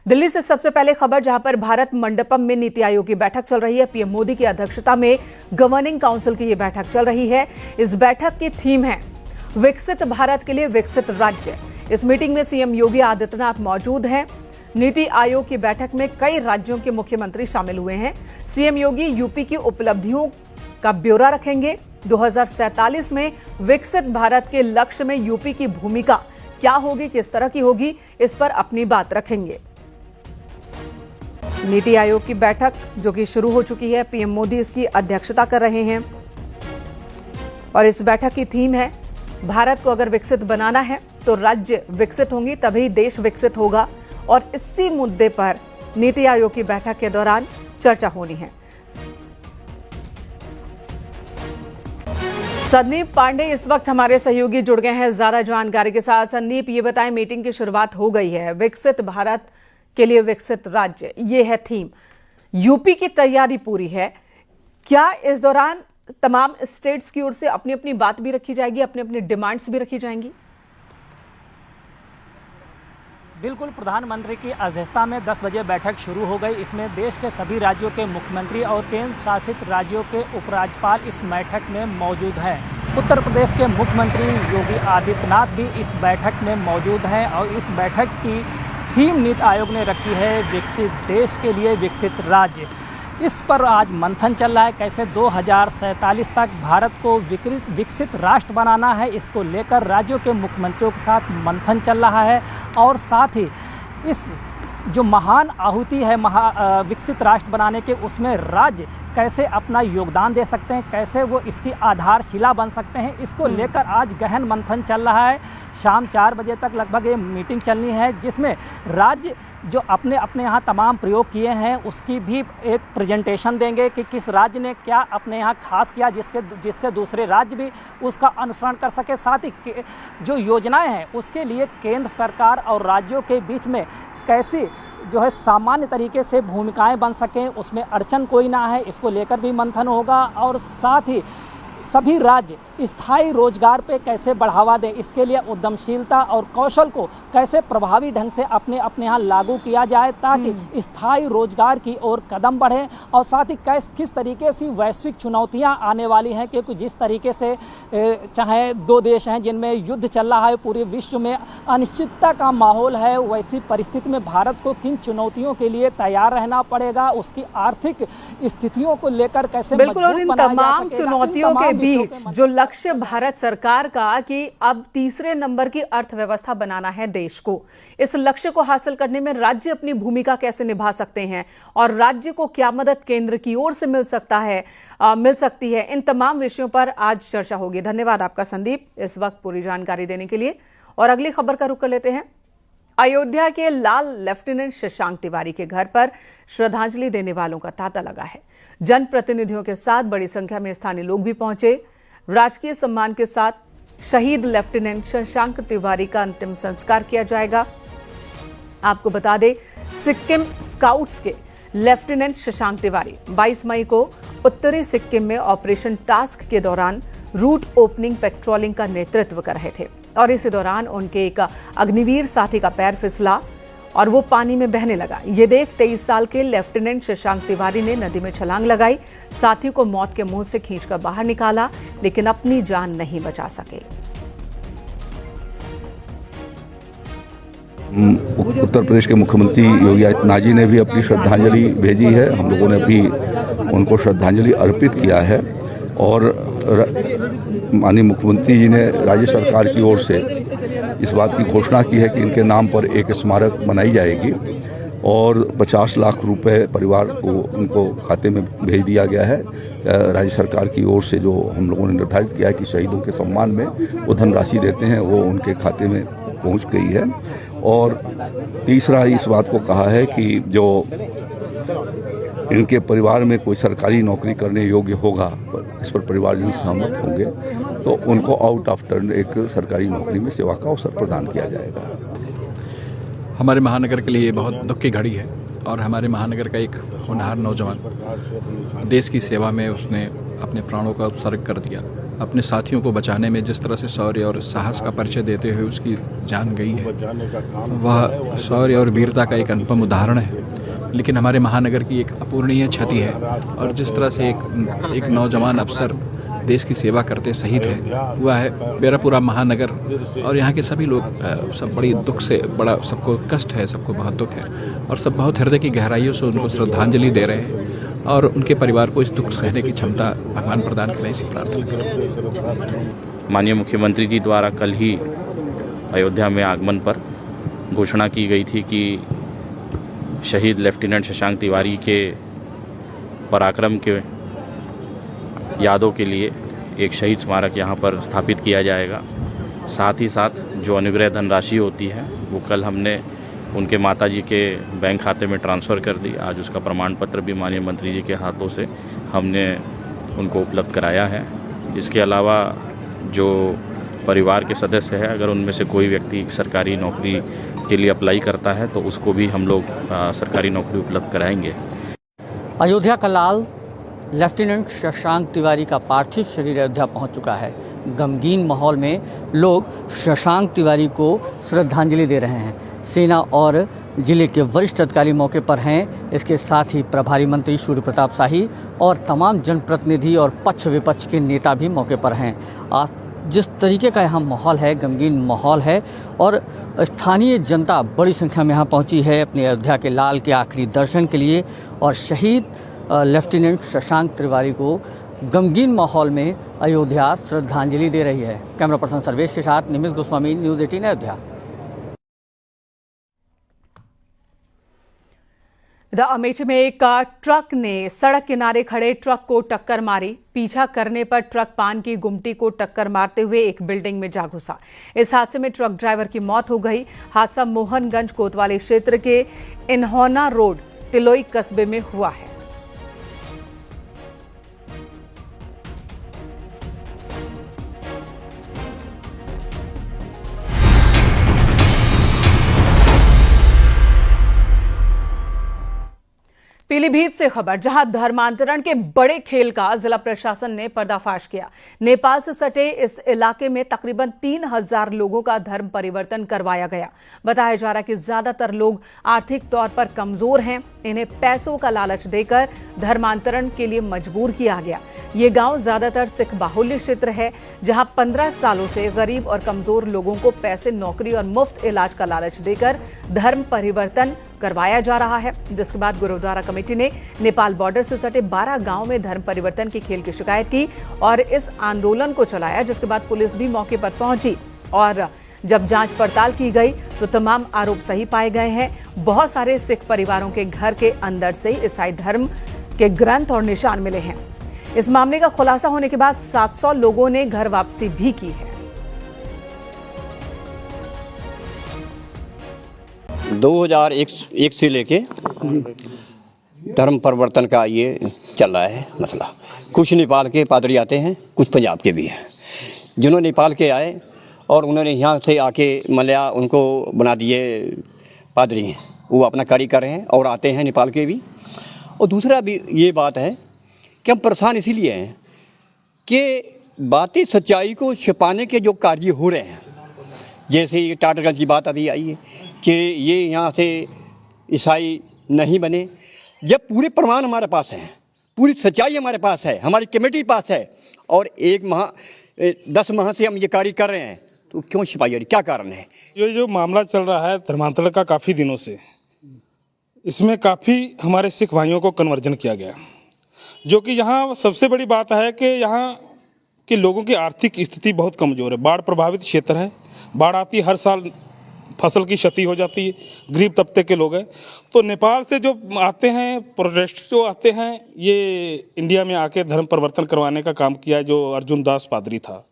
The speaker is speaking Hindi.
दिल्ली से सबसे पहले खबर, जहां पर भारत मंडपम में नीति आयोग की बैठक चल रही है। पीएम मोदी की अध्यक्षता में गवर्निंग काउंसिल की यह बैठक चल रही है। इस बैठक की थीम है विकसित भारत के लिए विकसित राज्य। इस मीटिंग में सीएम योगी आदित्यनाथ मौजूद हैं। नीति आयोग की बैठक में कई राज्यों के मुख्यमंत्री शामिल हुए हैं। सीएम योगी यूपी की उपलब्धियों का ब्यौरा रखेंगे। 2047 में विकसित भारत के लक्ष्य में यूपी की भूमिका क्या होगी, किस तरह की होगी, इस पर अपनी बात रखेंगे। नीति आयोग की बैठक जो कि शुरू हो चुकी है, पीएम मोदी इसकी अध्यक्षता कर रहे हैं और इस बैठक की थीम है भारत को अगर विकसित बनाना है तो राज्य विकसित होंगी, तभी देश विकसित होगा। और इसी मुद्दे पर नीति आयोग की बैठक के दौरान चर्चा होनी है। संदीप पांडे इस वक्त हमारे सहयोगी जुड़ गए हैं ज्यादा जानकारी के साथ। संदीप, ये बताएं, मीटिंग की शुरुआत हो गई है, विकसित भारत के लिए विकसित राज्य, ये है थीम। यूपी की तैयारी पूरी है क्या? इस दौरान तमाम स्टेट्स की ओर से अपनी अपनी बात भी रखी जाएगी, अपनी अपनी डिमांड्स भी रखी जाएंगी? बिल्कुल, प्रधानमंत्री की अध्यक्षता में 10 बजे बैठक शुरू हो गई। इसमें देश के सभी राज्यों के मुख्यमंत्री और केंद्र शासित राज्यों के उपराज्यपाल इस बैठक में मौजूद हैं। उत्तर प्रदेश के मुख्यमंत्री योगी आदित्यनाथ भी इस बैठक में मौजूद हैं और इस बैठक की थीम नीति आयोग ने रखी है विकसित देश के लिए विकसित राज्य। इस पर आज मंथन चल रहा है, कैसे 2047 तक भारत को विकसित राष्ट्र बनाना है। इसको लेकर राज्यों के मुख्यमंत्रियों के साथ मंथन चल रहा है और साथ ही इस जो महान आहुति है विकसित राष्ट्र बनाने के, उसमें राज्य कैसे अपना योगदान दे सकते हैं, कैसे वो इसकी आधारशिला बन सकते हैं, इसको लेकर आज गहन मंथन चल रहा है। शाम 4 बजे तक लगभग ये मीटिंग चलनी है, जिसमें राज्य जो अपने यहाँ तमाम प्रयोग किए हैं उसकी भी एक प्रेजेंटेशन देंगे कि किस राज्य ने क्या अपने यहाँ खास किया जिससे दूसरे राज्य भी उसका अनुसरण कर सके। साथ ही जो योजनाएं हैं उसके लिए केंद्र सरकार और राज्यों के बीच में कैसी जो है सामान्य तरीके से भूमिकाएं बन सकें, उसमें अड़चन कोई ना है, इसको लेकर भी मंथन होगा। और साथ ही सभी राज्य स्थायी रोजगार पे कैसे बढ़ावा दें, इसके लिए उद्यमशीलता और कौशल को कैसे प्रभावी ढंग से अपने यहाँ लागू किया जाए ताकि स्थायी रोजगार की ओर कदम बढ़े। और साथ ही किस तरीके से वैश्विक चुनौतियां आने वाली हैं, क्योंकि जिस तरीके से चाहे 2 देश हैं जिनमें युद्ध चल रहा है, पूरे विश्व में अनिश्चितता का माहौल है, वैसी परिस्थिति में भारत को किन चुनौतियों के लिए तैयार रहना पड़ेगा, उसकी आर्थिक स्थितियों को लेकर कैसे बिल्कुल। और इन तमाम चुनौतियों के बीच जो लक्ष्य भारत सरकार का कि अब तीसरे नंबर की अर्थव्यवस्था बनाना है देश को, इस लक्ष्य को हासिल करने में राज्य अपनी भूमिका कैसे निभा सकते हैं और राज्य को क्या मदद केंद्र की ओर से मिल सकती है, इन तमाम विषयों पर आज चर्चा होगी। धन्यवाद आपका संदीप, इस वक्त पूरी जानकारी देने के लिए। और अगली खबर का रुख कर लेते हैं। अयोध्या के लाल लेफ्टिनेंट शशांक तिवारी के घर पर श्रद्धांजलि देने वालों का तांता लगा है। जनप्रतिनिधियों के साथ बड़ी संख्या में स्थानीय लोग भी पहुंचे। राजकीय सम्मान के साथ शहीद लेफ्टिनेंट शशांक तिवारी का अंतिम संस्कार किया जाएगा। आपको बता दें, सिक्किम स्काउट्स के लेफ्टिनेंट शशांक तिवारी 22 मई को उत्तरी सिक्किम में ऑपरेशन टास्क के दौरान रूट ओपनिंग पेट्रोलिंग का नेतृत्व कर रहे थे और इसी दौरान उनके एक अग्निवीर साथी का पैर फिसला और वो पानी में बहने लगा। ये देख 23 साल के लेफ्टिनेंट शशांक तिवारी ने नदी में छलांग लगाई, साथी को मौत के मुंह से खींचकर बाहर निकाला, लेकिन अपनी जान नहीं बचा सके। उत्तर प्रदेश के मुख्यमंत्री योगी आदित्यनाथ जी ने भी अपनी श्रद्धांजलि भेजी है। हम लोगों ने भी उनको श्रद्धांजलि अर्पित किया है और माननीय मुख्यमंत्री जी ने राज्य सरकार की ओर से इस बात की घोषणा की है कि इनके नाम पर एक स्मारक बनाई जाएगी और 50 लाख रुपए परिवार को उनको खाते में भेज दिया गया है। राज्य सरकार की ओर से जो हम लोगों ने निर्धारित किया है कि शहीदों के सम्मान में वो धनराशि देते हैं, वो उनके खाते में पहुंच गई है। और तीसरा इस बात को कहा है कि जो इनके परिवार में कोई सरकारी नौकरी करने योग्य होगा, इस पर परिवारजन सहमत होंगे तो उनको आउट ऑफ टर्न एक सरकारी नौकरी में सेवा का अवसर प्रदान किया जाएगा। हमारे महानगर के लिए बहुत दुख की घड़ी है और हमारे महानगर का एक होनहार नौजवान देश की सेवा में उसने अपने प्राणों का उत्सर्ग कर दिया। अपने साथियों को बचाने में जिस तरह से शौर्य और साहस का परिचय देते हुए उसकी जान गई है, वह शौर्य और वीरता का एक अनुपम उदाहरण है। लेकिन हमारे महानगर की एक अपूरणीय क्षति है, और जिस तरह से एक नौजवान अफसर देश की सेवा करते शहीद है हुआ है मेरा पूरा महानगर, और यहाँ के सभी लोग सब बड़ी दुख से, बड़ा सबको कष्ट है, सबको बहुत दुख है, और सब बहुत हृदय की गहराइयों से उनको श्रद्धांजलि दे रहे हैं, और उनके परिवार को इस दुख सहने की क्षमता भगवान प्रदान करें, इसी प्रार्थना करें। माननीय मुख्यमंत्री जी द्वारा कल ही अयोध्या में आगमन पर घोषणा की गई थी कि शहीद लेफ्टिनेंट शशांक तिवारी के पराक्रम के यादों के लिए एक शहीद स्मारक यहाँ पर स्थापित किया जाएगा। साथ ही साथ जो अनुग्रह धनराशि होती है वो कल हमने उनके माताजी के बैंक खाते में ट्रांसफ़र कर दी। आज उसका प्रमाण पत्र भी माननीय मंत्री जी के हाथों से हमने उनको उपलब्ध कराया है। इसके अलावा जो परिवार के सदस्य हैं, अगर उनमें से कोई व्यक्ति सरकारी नौकरी के लिए अप्लाई करता है तो उसको भी हम लोग सरकारी नौकरी उपलब्ध कराएंगे। अयोध्या का लाल लेफ्टिनेंट शशांक तिवारी का पार्थिव शरीर अयोध्या पहुंच चुका है। गमगीन माहौल में लोग शशांक तिवारी को श्रद्धांजलि दे रहे हैं। सेना और जिले के वरिष्ठ अधिकारी मौके पर हैं। इसके साथ ही प्रभारी मंत्री सूर्य प्रताप शाही और तमाम जनप्रतिनिधि और पक्ष विपक्ष के नेता भी मौके पर हैं। जिस तरीके का यहाँ माहौल है, गमगीन माहौल है, और स्थानीय जनता बड़ी संख्या में यहाँ पहुँची है अपने अयोध्या के लाल के आखिरी दर्शन के लिए, और शहीद लेफ्टिनेंट शशांक तिवारी को गमगीन माहौल में अयोध्या श्रद्धांजलि दे रही है। कैमरा पर्सन सर्वेश के साथ निमिष गोस्वामी, न्यूज़ 18 अयोध्या। अमेठी में एक ट्रक ने सड़क किनारे खड़े ट्रक को टक्कर मारी। पीछा करने पर ट्रक पान की गुमटी को टक्कर मारते हुए एक बिल्डिंग में जा घुसा। इस हादसे में ट्रक ड्राइवर की मौत हो गई। हादसा मोहनगंज कोतवाली क्षेत्र के इन्होना रोड तिलोई कस्बे में हुआ है। पीलीभीत से खबर, जहां धर्मांतरण के बड़े खेल का जिला प्रशासन ने पर्दाफाश किया। नेपाल से सटे इस इलाके में तकरीबन 3000 लोगों का धर्म परिवर्तन करवाया गया। बताया जा रहा है कि ज्यादातर लोग आर्थिक तौर पर कमजोर हैं। इन्हें पैसों का लालच देकर धर्मांतरण के लिए मजबूर किया गया। ये गांव ज्यादातर सिख बाहुल्य क्षेत्र है, जहां 15 सालों से गरीब और कमजोर लोगों को पैसे, नौकरी और मुफ्त इलाज का लालच देकर धर्म परिवर्तन करवाया जा रहा है। जिसके बाद गुरुद्वारा कमेटी ने नेपाल बॉर्डर से सटे 12 गांव में धर्म परिवर्तन के खेल की शिकायत की और इस आंदोलन को चलाया। जिसके बाद पुलिस भी मौके पर पहुंची और जब जांच पड़ताल की गई तो तमाम आरोप सही पाए गए हैं। बहुत सारे सिख परिवारों के घर के अंदर से ईसाई धर्म के ग्रंथ और निशान मिले हैं। इस मामले का खुलासा होने के बाद 700 लोगों ने घर वापसी भी की है। 2001 से लेके धर्म परिवर्तन का ये चल रहा है मसला। कुछ नेपाल के पादरी आते हैं, कुछ पंजाब के भी हैं। जिन्होंने नेपाल के आए और उन्होंने यहाँ से आके मलया उनको बना दिए पादरी हैं, वो अपना कार्य कर रहे हैं और आते हैं नेपाल के भी। और दूसरा भी ये बात है कि हम परेशान इसीलिए हैं कि बातें सच्चाई को छिपाने के जो कार्य हो रहे हैं, जैसे ये टाटरगंज की बात अभी आई है कि ये यहाँ से ईसाई नहीं बने, जब पूरे प्रमाण हमारे पास हैं, पूरी सच्चाई हमारे पास है, हमारी कमेटी पास है, और 10 माह से हम ये कार्य कर रहे हैं, तो क्यों छिपाई? क्या कारण है? ये जो मामला चल रहा है धर्मांतरण का काफ़ी दिनों से, इसमें काफ़ी हमारे सिख भाइयों को कन्वर्जन किया गया। जो कि यहाँ सबसे बड़ी बात है कि यहाँ के लोगों की आर्थिक स्थिति बहुत कमज़ोर है। बाढ़ प्रभावित क्षेत्र है, बाढ़ आती है, हर साल फसल की क्षति हो जाती है, गरीब तबके के लोग हैं। तो नेपाल से जो आते हैं प्रोटेस्ट जो आते हैं, ये इंडिया में आके धर्म परिवर्तन करवाने का काम किया है। जो अर्जुन दास पादरी था,